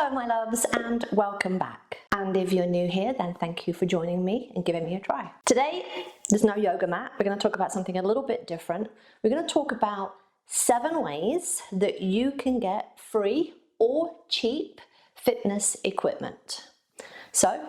Hello my loves and welcome back. And if you're new here, then thank you for joining me and giving me a try. Today, there's no yoga mat. We're going to talk about something a little bit different. We're going to talk about 7 ways that you can get free or cheap fitness equipment. So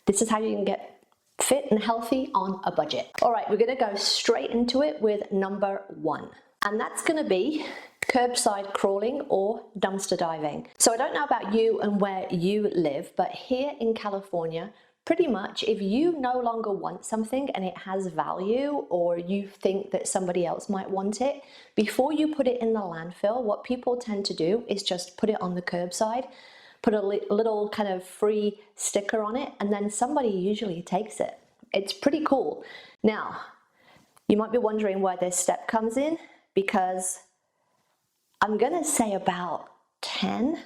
this is how you can get fit and healthy on a budget. All right, we're going to go straight into it with number 1. And that's going to be curbside crawling or dumpster diving. So I don't know about you and where you live, but here in California, pretty much if you no longer want something and it has value, or you think that somebody else might want it, before you put it in the landfill, what people tend to do is just put it on the curbside, put a little kind of free sticker on it, and then somebody usually takes it. It's pretty cool. Now, you might be wondering where this step comes in, because I'm gonna say about 10,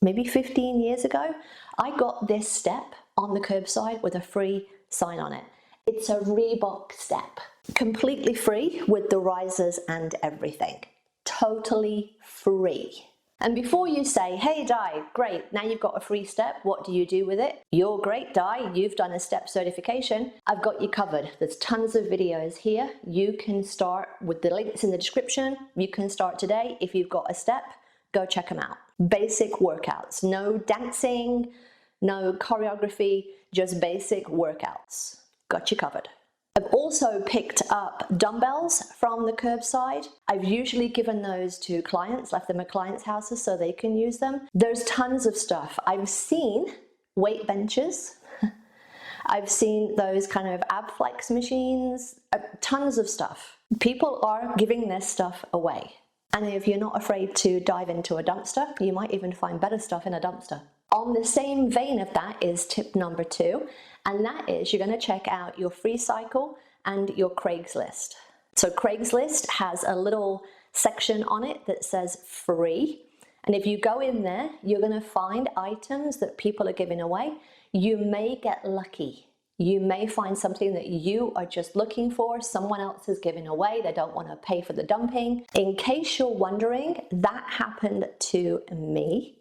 maybe 15 years ago, I got this step on the curbside with a free sign on it. It's a Reebok step, completely free with the risers and everything, totally free. And before you say, hey Di, great, now you've got a free step, what do you do with it? You're great, Di, you've done a step certification. I've got you covered. There's tons of videos here. You can start with the links in the description. You can start today. If you've got a step, go check them out. Basic workouts, no dancing, no choreography, just basic workouts. Got you covered. I've also picked up dumbbells from the curbside. I've usually given those to clients, left them at clients' houses so they can use them. There's tons of stuff. I've seen weight benches. I've seen those kind of ab flex machines, tons of stuff. People are giving this stuff away. And if you're not afraid to dive into a dumpster, you might even find better stuff in a dumpster. On the same vein of that is tip number 2, and that is you're going to check out your Freecyle and your Craigslist. So Craigslist has a little section on it that says free, and if you go in there, you're going to find items that people are giving away. You may get lucky. You may find something that you are just looking for, someone else is giving away, they don't want to pay for the dumping. In case you're wondering, that happened to me.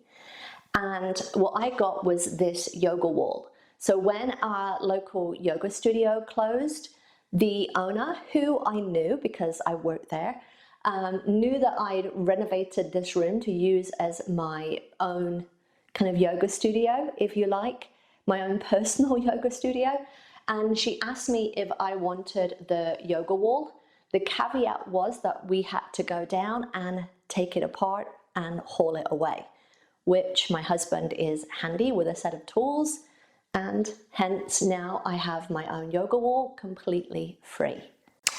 And what I got was this yoga wall. So when our local yoga studio closed, the owner, who I knew because I worked there, knew that I'd renovated this room to use as my own kind of yoga studio, if you like, my own personal yoga studio. And she asked me if I wanted the yoga wall. The caveat was that we had to go down and take it apart and haul it away, which my husband is handy with a set of tools, and hence now I have my own yoga wall completely free.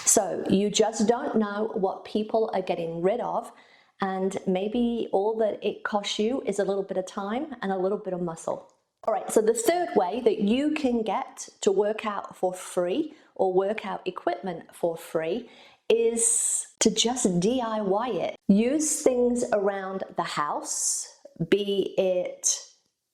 So you just don't know what people are getting rid of, and maybe all that it costs you is a little bit of time and a little bit of muscle. All right, so the third way that you can get to work out for free or work out equipment for free is to just DIY it. Use things around the house, be it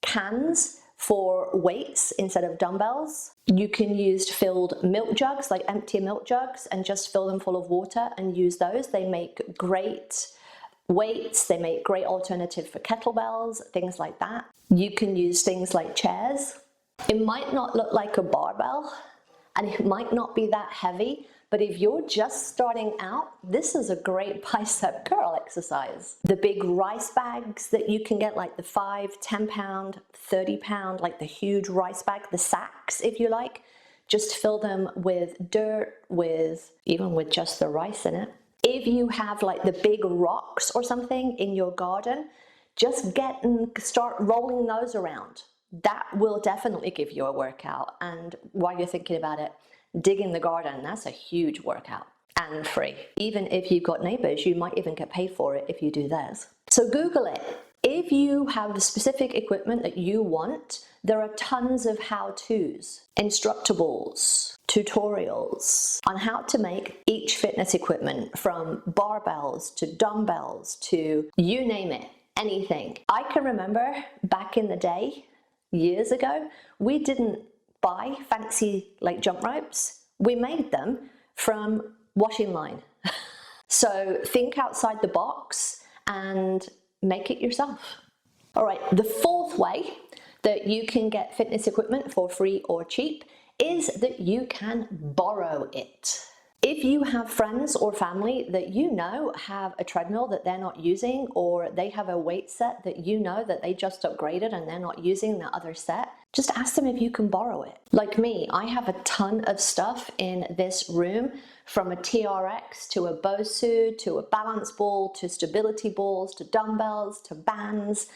cans for weights instead of dumbbells. You can use filled milk jugs, like empty milk jugs, and just fill them full of water and use those. They make great weights, they make great alternative for kettlebells, things like that. You can use things like chairs. It might not look like a barbell and it might not be that heavy, but if you're just starting out, this is a great bicep curl exercise. The big rice bags that you can get, like the 5, 10 pound, 30 pound, like the huge rice bag, the sacks if you like, just fill them with dirt, even with just the rice in it. If you have like the big rocks or something in your garden, just get and start rolling those around. That will definitely give you a workout. And while you're thinking about it, digging the garden, that's a huge workout and free. Even if you've got neighbors, you might even get paid for it if you do theirs. So Google it. If you have the specific equipment that you want, there are tons of how-tos, instructables, tutorials on how to make each fitness equipment, from barbells to dumbbells to you name it, anything. I can remember back in the day, years ago, we didn't buy fancy like jump ropes. We made them from washing line. So think outside the box and make it yourself. All right, the fourth way that you can get fitness equipment for free or cheap is that you can borrow it. If you have friends or family that you know have a treadmill that they're not using, or they have a weight set that you know that they just upgraded and they're not using the other set, just ask them if you can borrow it. Like me, I have a ton of stuff in this room, from a TRX to a BOSU to a balance ball to stability balls to dumbbells to bands,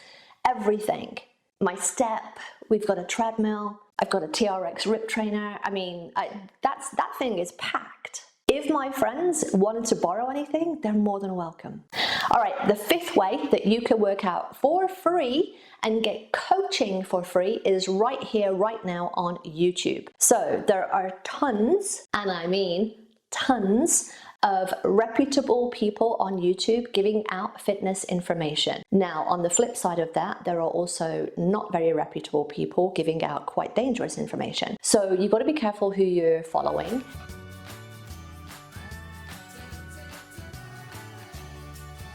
everything. My step, we've got a treadmill, I've got a TRX rip trainer. I mean, that thing is packed. If my friends wanted to borrow anything, they're more than welcome. All right, the fifth way that you can work out for free and get coaching for free is right here, right now on YouTube. So there are tons, and I mean tons, of reputable people on YouTube giving out fitness information. Now, on the flip side of that, there are also not very reputable people giving out quite dangerous information. So you've got to be careful who you're following.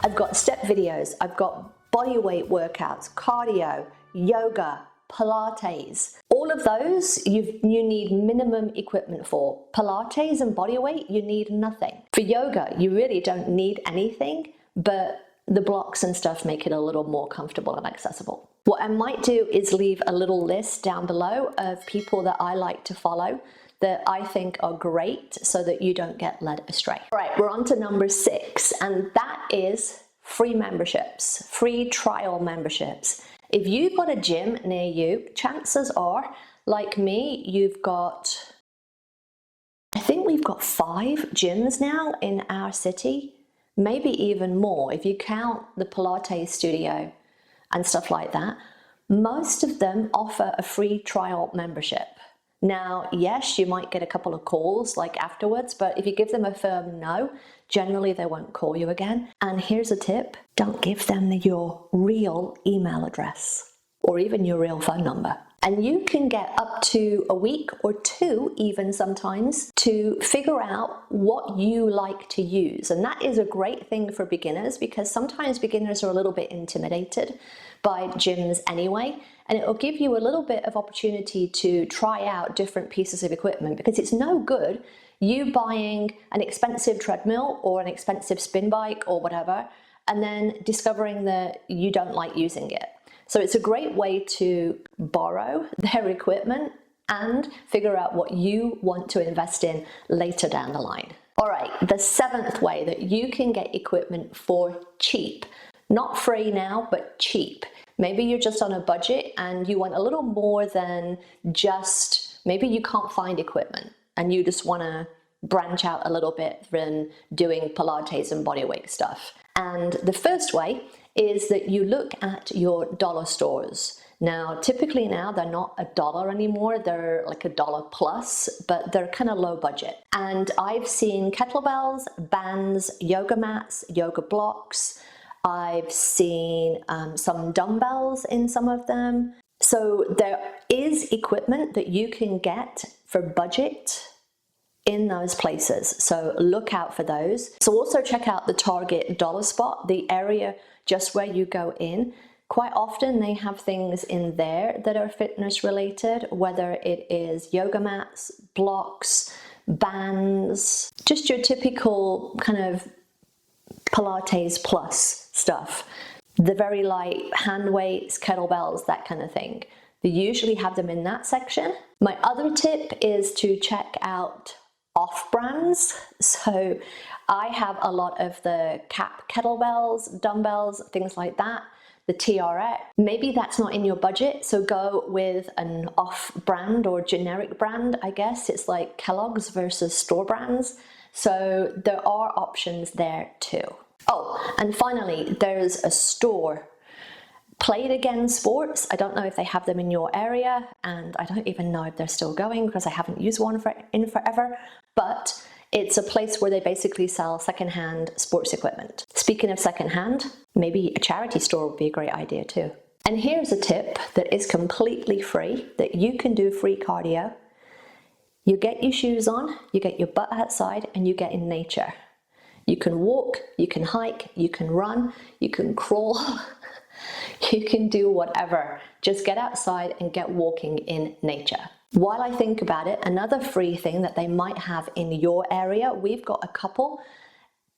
I've got step videos, I've got body weight workouts, cardio, yoga, Pilates. All of those you need minimum equipment for. Pilates and body weight, you need nothing. For yoga, you really don't need anything, but the blocks and stuff make it a little more comfortable and accessible. What I might do is leave a little list down below of people that I like to follow that I think are great, so that you don't get led astray. All right, we're on to number 6, and that is free memberships, free trial memberships. If you've got a gym near you, chances are, like me, you've got, I think we've got 5 gyms now in our city, maybe even more if you count the Pilates studio and stuff like that. Most of them offer a free trial membership. Now, yes, you might get a couple of calls like afterwards, but if you give them a firm no, generally they won't call you again. And here's a tip: don't give them your real email address or even your real phone number. And you can get up to a week or 2 even sometimes to figure out what you like to use. And that is a great thing for beginners, because sometimes beginners are a little bit intimidated by gyms anyway. And it will give you a little bit of opportunity to try out different pieces of equipment, because it's no good you buying an expensive treadmill or an expensive spin bike or whatever, and then discovering that you don't like using it. So it's a great way to borrow their equipment and figure out what you want to invest in later down the line. All right, the 7th way that you can get equipment for cheap, not free now, but cheap. Maybe you're just on a budget and you want a little more than just, maybe you can't find equipment and you just want to branch out a little bit than doing Pilates and bodyweight stuff. And the first way is that you look at your dollar stores. Now, typically now they're not $1 anymore, they're like $1 plus, but they're kind of low budget. And I've seen kettlebells, bands, yoga mats, yoga blocks. I've seen some dumbbells in some of them. So there is equipment that you can get for budget in those places. So look out for those. So also check out the Target dollar spot, the area just where you go in. Quite often they have things in there that are fitness related, whether it is yoga mats, blocks, bands, just your typical kind of Pilates plus stuff. The very light hand weights, kettlebells, that kind of thing. They usually have them in that section. My other tip is to check out off brands. So I have a lot of the cap kettlebells, dumbbells, things like that, the TRX. Maybe that's not in your budget, so go with an off brand or generic brand, I guess. It's like Kellogg's versus store brands. So there are options there too. Oh, and finally, there's a store, Play It Again Sports. I don't know if they have them in your area, and I don't even know if they're still going because I haven't used one in forever, but it's a place where they basically sell secondhand sports equipment. Speaking of secondhand, maybe a charity store would be a great idea too. And here's a tip that is completely free, that you can do free cardio. You get your shoes on, you get your butt outside, and you get in nature. You can walk, you can hike, you can run, you can crawl, You can do whatever. Just get outside and get walking in nature. While I think about it, another free thing that they might have in your area, we've got a couple.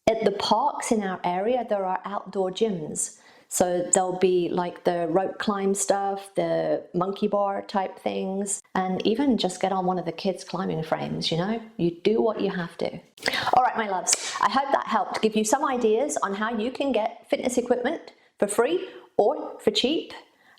At the parks in our area, there are outdoor gyms. So there'll be like the rope climb stuff, the monkey bar type things, and even just get on one of the kids' climbing frames, you know? You do what you have to. All right, my loves, I hope that helped give you some ideas on how you can get fitness equipment for free or for cheap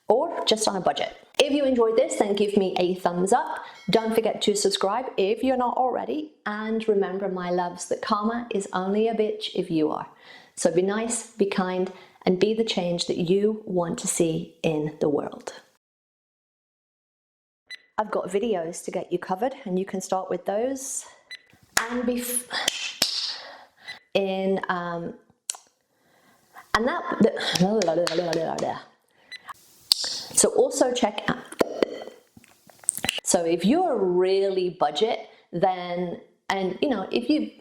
or just on a budget. If you enjoyed this, then give me a thumbs up. Don't forget to subscribe if you're not already. And remember, my loves, that karma is only a bitch if you are. So be nice, be kind, and be the change that you want to see in the world. I've got videos to get you covered, and you can start with those. And so also check out. So if you're really budget, then, and you know, if you